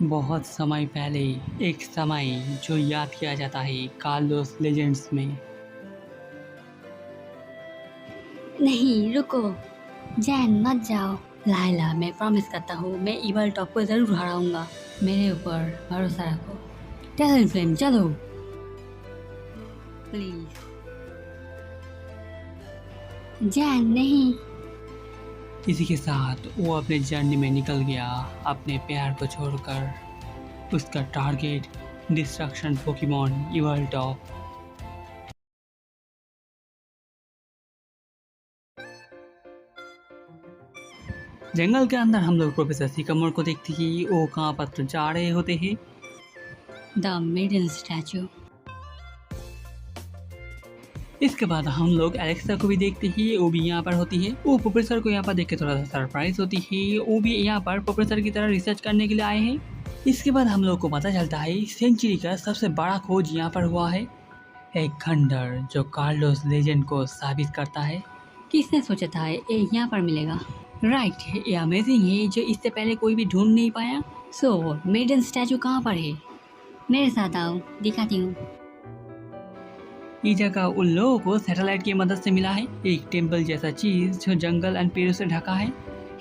बहुत समय पहले, एक समय जो याद किया जाता है कार्लोस लेजेंड्स में। नहीं रुको, जैन मत जाओ। लायला, मैं प्रॉमिस करता हूँ मैं इवल टॉप को जरूर हराऊंगा। मेरे ऊपर भरोसा रखो। टैलेंट फ्लेम चलो प्लीज। जैन नहीं। इसी के साथ वो अपने जर्नी में निकल गया, अपने प्यार को छोड़कर। उसका टारगेट डिस्ट्रक्शन पोकेमॉन इवलटॉप। जंगल के अंदर हम लोग प्रोफेसर सिकमोर को देखते ही वो कहाँ पर तो जा रहे होते हैं। The middle statue. इसके बाद हम लोग एलेक्सा को भी देखते ही, वो भी यहाँ पर होती है। वो प्रोफेसर को यहाँ पर देख के थोड़ा सा सरप्राइज होती है। वो भी यहाँ पर प्रोफेसर की तरह रिसर्च करने के लिए आए हैं। इसके बाद हम लोग को पता चलता है सेंचुरी का सबसे बड़ा खोज यहाँ पर हुआ है, एक खंडर जो कार्लोस लेजेंड को साबित करता है। किसने सोचा था ये यहाँ पर मिलेगा? राइट, ये अमेजिंग है जो इससे पहले कोई भी ढूंढ नहीं पाया। सो मेडन स्टैचू कहाँ पर है? मेरे साथ आओ, दिखाती हूँ। ये जगह उन लोगों को सैटेलाइट की मदद से मिला है, एक टेम्पल जैसा चीज जो जंगल एंड पेड़ों से ढका है।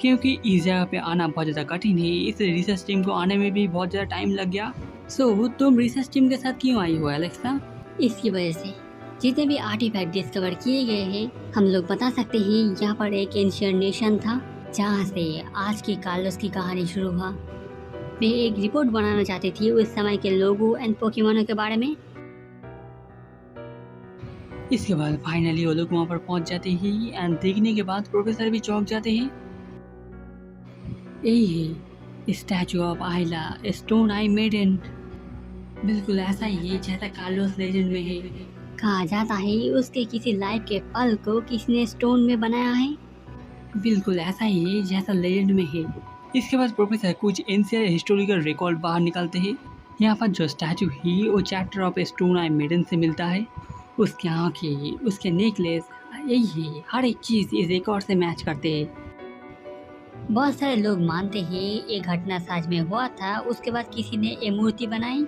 क्योंकि इस जगह पे आना बहुत ज्यादा कठिन है, इसलिए रिसर्च टीम को आने में भी बहुत ज्यादा टाइम लग गया। सो तुम रिसर्च टीम के साथ क्यों आई हो एलेक्सा? इसकी वजह से जितने भी आर्टिफैक्ट डिस्कवर किए गए हैं, हम लोग बता सकते हैं यहाँ पर एक एंशिएंट नेशन था जहाँ से आज की कार्लोस की कहानी शुरू हुआ। मैं एक रिपोर्ट बनाना चाहती थी उस समय के लोगों एंड पोकेमोनों के बारे में। इसके बाद फाइनली वो लोग वहाँ पर पहुँच जाते हैं एंड देखने के बाद प्रोफेसर भी चौंक जाते हैं। यही है स्टैचू ऑफ आइला, स्टोन आई मेडन। बिल्कुल ऐसा ही है जैसा कार्लोस लेजेंड में है। कहा जाता है उसके किसी लाइफ के पल को किसी ने स्टोन में बनाया है। बिल्कुल ऐसा ही है जैसा लेजेंड में है। इसके बाद प्रोफेसर कुछ एंशिएंट हिस्टोरिकल रिकॉर्ड बाहर निकालते हैं। यहाँ पर जो स्टैचू है वो chapter of stone eye maiden से मिलता है। उसकी आंखें, उसके नेकलेस, यही है हर एक चीज इस रिकॉर्ड से मैच करते हैं। बहुत सारे लोग मानते हैं ये घटना सच में हुआ था, उसके बाद किसी ने ये मूर्ति बनाई।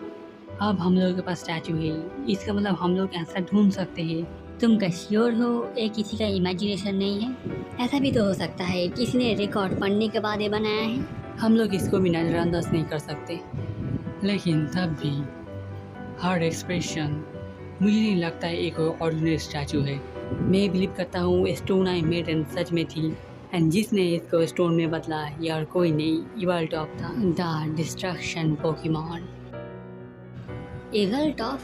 अब हम लोगों के पास स्टैचू है, इसका मतलब हम लोग आंसर ढूंढ सकते हैं। तुम क्या श्योर हो ये किसी का इमेजिनेशन नहीं है? ऐसा भी तो हो सकता है किसी ने रिकॉर्ड पढ़ने के बाद ये बनाया है। हम लोग इसको भी नजरअंदाज नहीं कर सकते, लेकिन तब भी हर एक्सप्रेशन मुझे नहीं लगता है एक ऑर्डिनरी स्टैचू है। मैं बिलीव करता हूँ स्टोन आई मेडन सच में थी, एंड जिसने इसको स्टोन में बदला ये और कोई नहीं, इवलटॉप था, द डिस्ट्रक्शन पोकेमॉन। इवलटॉप?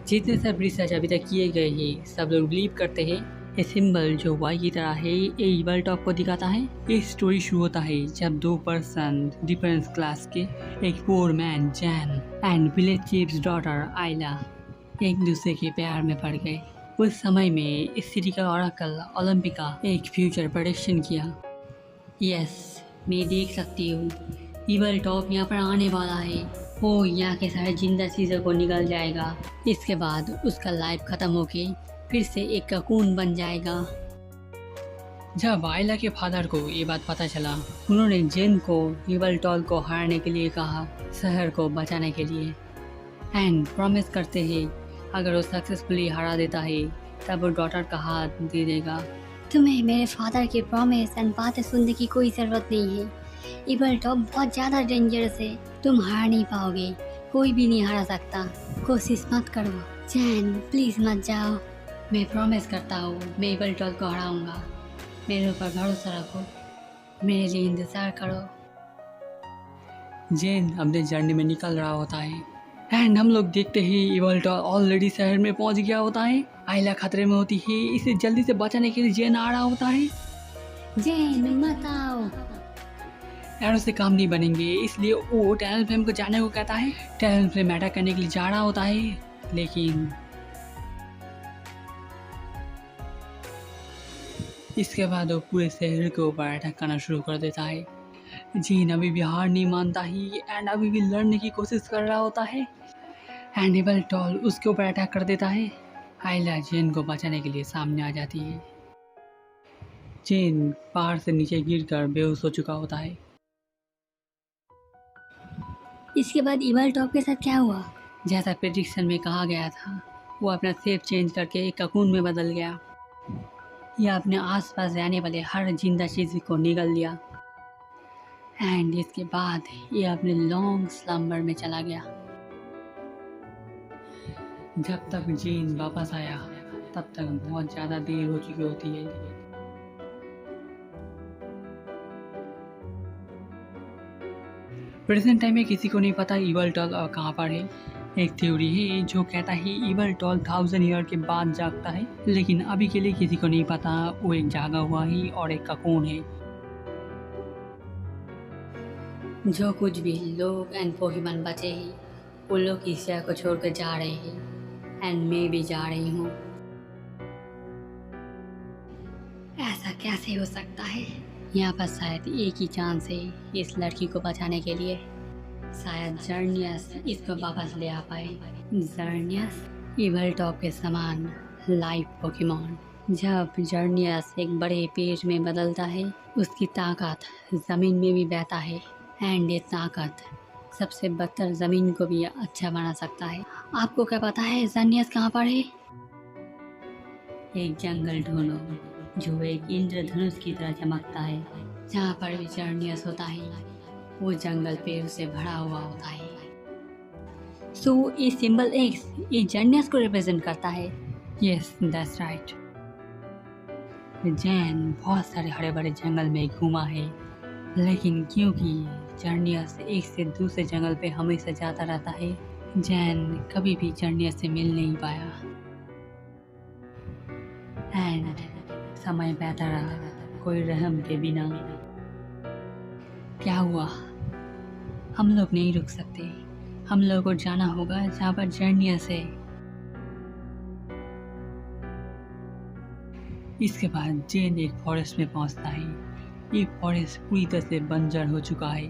जितने सब रिसर्च अभी तक किए गए हैं सब लोग बिलीव करते हैं ये सिंबल जो वाई की तरह है ये इवलटॉप को दिखाता है। ये स्टोरी शुरू होता है जब दो पर्सन डिफरेंस क्लास के, एक poor man Jain and village chief's daughter Aila, एक दूसरे के प्यार में पड़ गए। उस समय में इस सिटी का ऑरेकल ओलंपिका एक फ्यूचर प्रेडिक्शन किया। यस, मैं देख सकती हूँ इवलटॉप यहाँ पर आने वाला है। वो यहाँ के सारे जिंदा चीज़ों को निगल जाएगा। इसके बाद उसका लाइफ खत्म होके फिर से एक ककून बन जाएगा। जब आइला के फादर को ये बात पता चला, उन्होंने जेन को इवलटॉल को हराने के लिए कहा, शहर को बचाने के लिए, एंड प्रॉमिस करते हैं अगर वो सक्सेसफुली हरा देता है तब वो डॉटर का हाथ दे देगा। तुम्हें मेरे फादर के प्रॉमिस एंड बातें सुनने की कोई ज़रूरत नहीं है। इवलटॉप बहुत ज़्यादा डेंजरस है, तुम हार नहीं पाओगे, कोई भी नहीं हरा सकता। कोशिश मत करो जैन, प्लीज़ मत जाओ। मैं प्रॉमिस करता हूँ मैं इवलटॉप को हराऊंगा। मेरे ऊपर भरोसा रखो, मेरे लिए इंतज़ार करो। जेन अपने जर्नी में निकल रहा होता है एंड हम लोग देखते ही इवलटॉल ऑलरेडी शहर में पहुंच गया होता है। आइला खतरे में होती है, इसे जल्दी से बचाने के लिए जेन आ रहा होता है। जेन मत आओ। एरो से काम नहीं बनेंगे, इसलिए वो टनल फ्लेम को जाने को कहता है। टनल फ्लेम अटैक करने के लिए जा रहा होता है, लेकिन इसके बाद वो पूरे शहर के ऊपर अटैक करना शुरू कर देता है। जीन अभी भी हार नहीं मानता ही एंड अभी भी लड़ने की कोशिश कर रहा होता है एंड इवलटॉल उसके ऊपर अटैक कर देता है। आइला जेन को बचाने के लिए सामने आ जाती है। जेन पहाड़ से नीचे गिरकर बेहोश हो चुका होता है। इसके बाद इवल टॉप के साथ क्या हुआ? जैसा प्रेडिक्शन में कहा गया था, वो अपना शेप चेंज करके एक ककून में बदल गया। यह अपने आसपास रहने वाले हर जिंदा चीज़ को निगल लिया एंड इसके बाद ये अपने लॉन्ग स्लम्बर में चला गया। जब तक जीन वापस आया तब तक बहुत ज़्यादा देर हो चुकी होती है। प्रेजेंट टाइम में किसी को नहीं पता इवल टॉल अब कहाँ पर है। एक थ्योरी है जो कहता है इवल टॉल 1000 ईयर के बाद जागता है, लेकिन अभी के लिए किसी को नहीं पता वो एक जागा हुआ ही और एक ककून है। जो कुछ भी लोग एंड पोकेमॉन बचे हैं वो लोग इस जगह को छोड़कर जा रहे हैं एंड मैं भी जा रही हूँ। ऐसा कैसे हो सकता है? यहाँ पर शायद एक ही चांस है इस लड़की को बचाने के लिए। शायद जर्नियस इसको वापस ले आ पाए। जर्नियस इवल टॉप के समान लाइफ पोकेमॉन। जब जर्नियस एक बड़े पेड़ में बदलता है उसकी ताकत ज़मीन में भी बहता है एंड ये ताकत सबसे बदतर ज़मीन को भी अच्छा बना सकता है। आपको क्या पता है जर्नियस कहाँ पर है? एक जंगल ढूंढो जो एक इंद्रधनुष की तरह चमकता है। जहाँ पर भी जर्नियस होता है वो जंगल पेड़ से भरा हुआ होता है। सो ये सिंबल एक्स ये जर्नियस को रिप्रेजेंट करता है। Yes that's right. जैन बहुत सारे हरे भरे जंगल में घूमा है, लेकिन क्योंकि जर्नियस एक से दूसरे जंगल पे हमेशा जाता रहता है, जैन कभी भी जर्नियस से मिल नहीं पाया एंड समय बहता रहा कोई रहम के बिना। क्या हुआ? हम लोग नहीं रुक सकते। हम लोगों को जाना होगा जहाँ पर जर्नियस है। इसके बाद जेन एक फॉरेस्ट में पहुंचता है। ये फॉरेस्ट पूरी तरह से बंजर हो चुका है।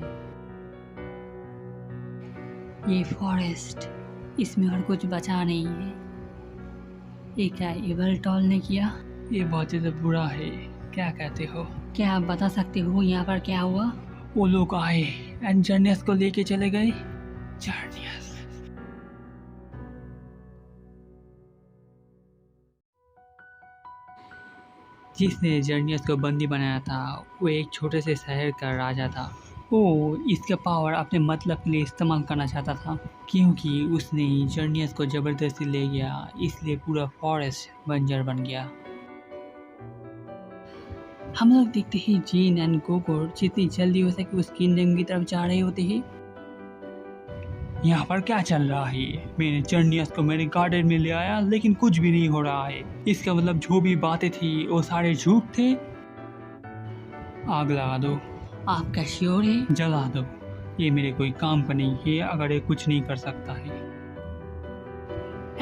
ये फॉरेस्ट, इसमें और कुछ बचा नहीं है। ये क्या इवल टॉल ने किया? ये बहुत ज़्यादा बुरा है। क्या कहते हो? क्या आप बता सकते हो यहाँ पर क्या हुआ? वो लोग आए एंड जर्नियस को लेके चले गए। जर्नियस जिसने जर्नियस को बंदी बनाया था वो एक छोटे से शहर का राजा था। वो इसका पावर अपने मतलब के लिए इस्तेमाल करना चाहता था, क्योंकि उसने जर्नियस को ज़बरदस्ती ले गया, इसलिए पूरा फॉरेस्ट बंजर बन गया। हम लोग देखते हैं जीन एंड गोगोर जितनी जल्दी हो सके उस किंगडम की तरफ जा रहे होते हैं। यहाँ पर क्या चल रहा है? मैंने जर्नियस को मेरे गार्डन में ले आया लेकिन कुछ भी नहीं हो रहा है। इसका मतलब जो भी बातें थी वो सारे झूठ थे। आग लगा दो। आप क्या श्योर है? जला दो। ये मेरे कोई काम का नहीं है अगर ये कुछ नहीं कर सकता है।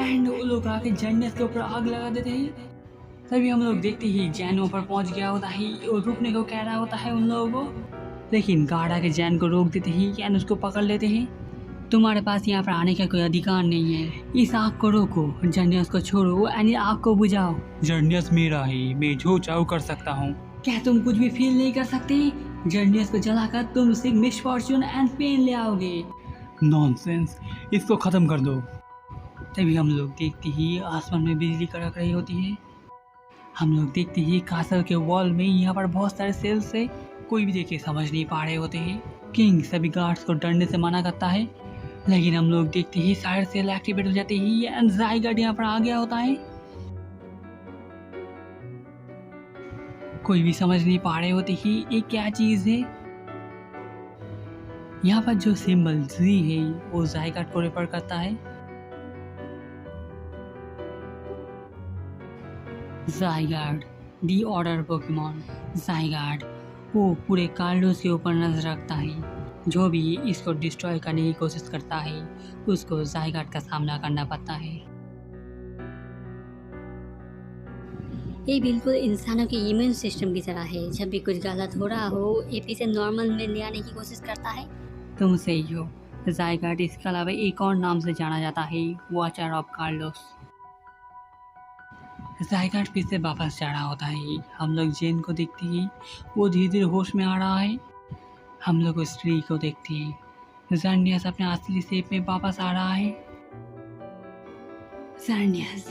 एंड वो लोग आके जर्नियस के ऊपर आग लगा देते हैं। तभी हम लोग देखते ही जैन ऊपर पहुंच गया होता है और रुकने को कह रहा होता है उन लोगों को, लेकिन गार्ड आके जैन को रोक देते ही जैन उसको पकड़ लेते हैं। तुम्हारे पास यहाँ पर आने का कोई अधिकार नहीं है। इस आग को रोको, जर्नियस को छोड़ो एंड आग को बुझाओ। जर्नियस मेरा है, मैं जो चाहूँ कर सकता हूँ। क्या तुम कुछ भी फील नहीं कर सकते? जर्नियस को जलाकर तुम सिर्फ मिसफॉर्चून एंड पेन ले आओगे। नॉनसेंस, इसको खत्म कर दो। तभी हम लोग देखते ही आसमान में बिजली कड़क रही होती है। हम लोग देखते ही कासल के वॉल में यहाँ पर बहुत सारे सेल्स है। कोई भी देखे समझ नहीं पा रहे होते हैं। किंग सभी गार्ड्स को डरने से मना करता है, लेकिन हम लोग देखते ही सारे सेल एक्टिवेट हो जाते ही एंड ज़ाइगर्ट यहाँ पर आ गया होता है। कोई भी समझ नहीं पा रहे होते ही ये क्या चीज़ है। यहाँ पर जो सिंबल जी है वो ज़ाइगर्ट को रेफर करता है। ज़ाइगर्ट दी ऑर्डर पोकेमॉन। ज़ाइगर्ट वो पूरे कार्लोस के ऊपर नजर रखता है। जो भी इसको डिस्ट्रॉय करने की कोशिश करता है उसको ज़ाइगर्ट का सामना करना पड़ता है। ये बिल्कुल इंसानों के इम्यून सिस्टम की तरह है। जब भी कुछ गलत हो रहा हो ये पीछे नॉर्मल में ले आने की कोशिश करता है। तुम सही हो। ज़ाइगर्ट इसके अलावा एक और नाम से जाना जाता है, वॉचर ऑफ कार्लोस। ज़ाइगर्ट फिर से वापस जा रहा होता है। हम लोग जेन को देखते ही वो धीरे धीरे होश में आ रहा है। हम लोग उस ट्री को देखते हैं। ज़र्नियस अपने असली शेप में वापस आ रहा है। ज़र्नियस,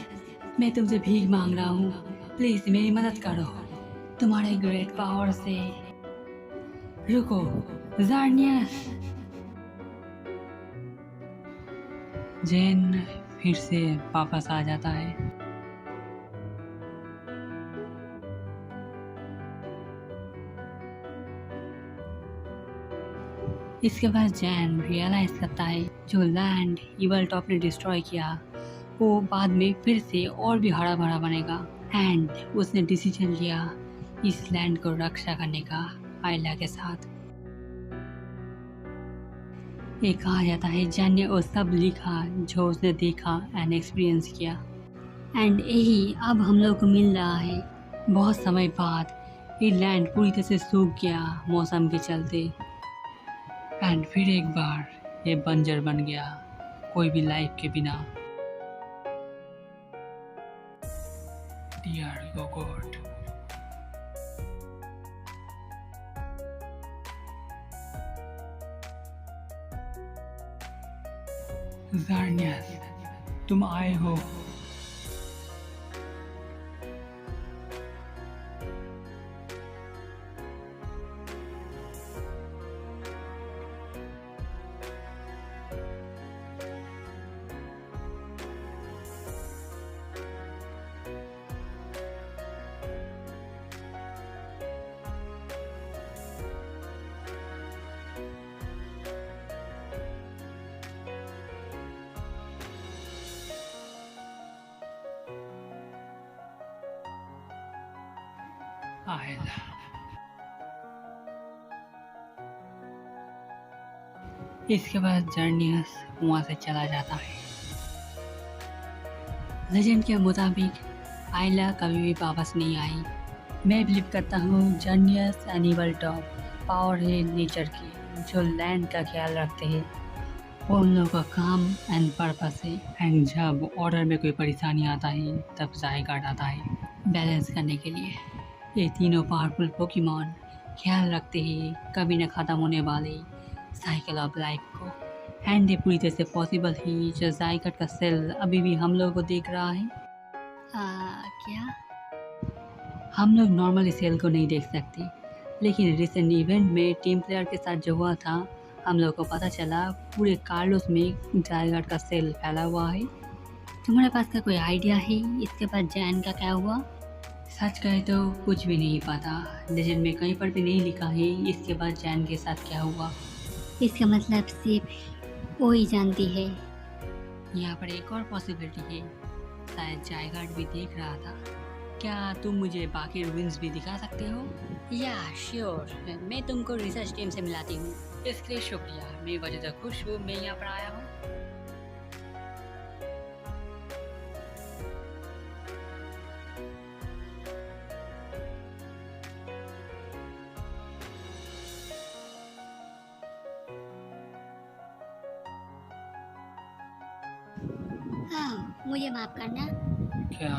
मैं तुमसे भीख मांग रहा हूँ, प्लीज मेरी मदद करो तुम्हारे ग्रेट पावर से। रुको ज़र्नियस। जेन फिर से वापस आ जाता है। इसके बाद जैन रियलाइज करता है जो लैंड इवल टॉप ने डिस्ट्रॉय किया वो बाद में फिर से और भी हरा भरा बनेगा। एंड उसने डिसीजन लिया इस लैंड को रक्षा करने का आयला के साथ। ये कहा जाता है जैन ने वो सब लिखा जो उसने देखा एंड एक्सपीरियंस किया। एंड यही अब हम लोग को मिल रहा है। बहुत समय बाद ये लैंड पूरी तरह से सूख गया मौसम के चलते। एंड फिर एक बार ये बंजर बन गया कोई भी लाइफ के बिना। डियर गोगोट, ज़र्नियस, तुम आए हो। आयला। इसके बाद जर्नियस वहाँ से चला जाता है। लेजेंड के मुताबिक आयला कभी भी वापस नहीं आई। मैं बिलीव करता हूँ जर्नियस एनिमल टॉप पावर है नेचर की जो लैंड का ख्याल रखते हैं। वो उन लोगों का काम एंड पर्पस है। एंड जब ऑर्डर में कोई परेशानी आता है तब ज़ायगार्ड आता है बैलेंस करने के लिए। ये तीनों पावरफुल पोकेमॉन ख्याल रखते हैं कभी न ख़त्म होने वाले साइकिल ऑफ लाइफ को। एंड ये पूरी तरह से पॉसिबल है जो ज़ायगार्ड का सेल अभी भी हम लोगों को देख रहा है। क्या? हम लोग नॉर्मली सेल को नहीं देख सकते लेकिन रिसेंट इवेंट में टीम प्लेयर के साथ जो हुआ था हम लोग को पता चला पूरे कार्लोस में ज़ायगार्ड का सेल फैला हुआ है। तुम्हारे पास का कोई आइडिया है इसके बाद जैन का क्या हुआ? सच कहे तो कुछ भी नहीं पता। लेजेंड में कहीं पर भी नहीं लिखा है इसके बाद जैन के साथ क्या हुआ। इसका मतलब सिर्फ वो ही जानती है। यहाँ पर एक और पॉसिबिलिटी है शायद ज़ायगार्ड भी देख रहा था। क्या तुम मुझे बाकी रूइंस भी दिखा सकते हो? या श्योर, मैं तुमको रिसर्च टीम से मिलाती हूँ। इसके लिए शुक्रिया। मैं वजह से खुश हूँ मैं यहाँ पर आया हूँ। मुझे माफ करना। क्या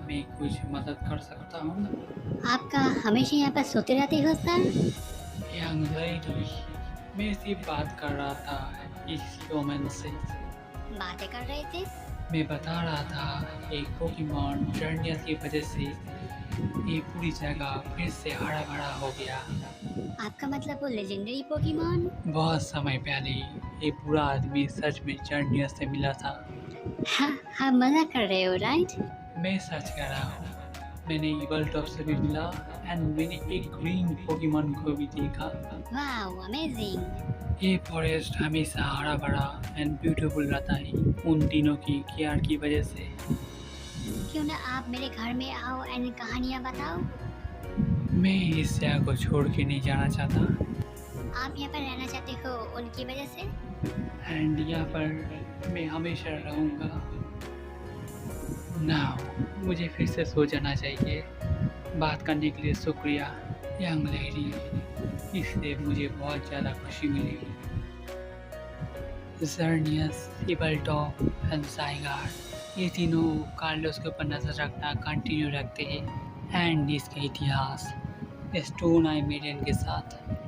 मैं कुछ मदद कर सकता हूँ? आपका हमेशा यहाँ पर सोते रहते हो सर? यंग लेडी, मैं सिर्फ बात कर रहा था इस रोमन से। बातें कर रहे थे? मैं बता रहा था एक पोकेमॉन जर्नियस की वजह से ये पूरी जगह फिर से हरा भरा हो गया। आपका मतलब वो लेजेंडरी पोकेमॉन? बहुत समय पहले ये पूरा आदमी सच में जर्नियस से मिला था। हाँ मजाक कर रहे हो राइट? मैं सच कह रहा हूँ। मैंने इवल टॉप से भी मिला एंड मैंने एक ग्रीन पोकेमॉन को भी देखा। Wow amazing. ये फॉरेस्ट हमेशा हरा भरा एंड ब्यूटीफुल रहता है उन तीनों की केयर की वजह से। क्यों ना आप मेरे घर में आओ एंड कहानियाँ बताओ। मैं इस जगह को छोड़ के नहीं जाना चाहता। आप यहाँ पर रहना चाहते हो उनकी वजह से? एंड यहाँ पर मैं हमेशा रहूँगा। नाउ मुझे फिर से सो जाना चाहिए। बात करने के लिए शुक्रिया यंग लेडी, इससे मुझे बहुत ज़्यादा खुशी मिली। जर्नियस, इवल टॉप एंड ज़ायगार्ड ये तीनों कार्लोस के ऊपर नज़र रखना कंटिन्यू रखते हैं एंड इसका इतिहास स्टोन आई मेडन के साथ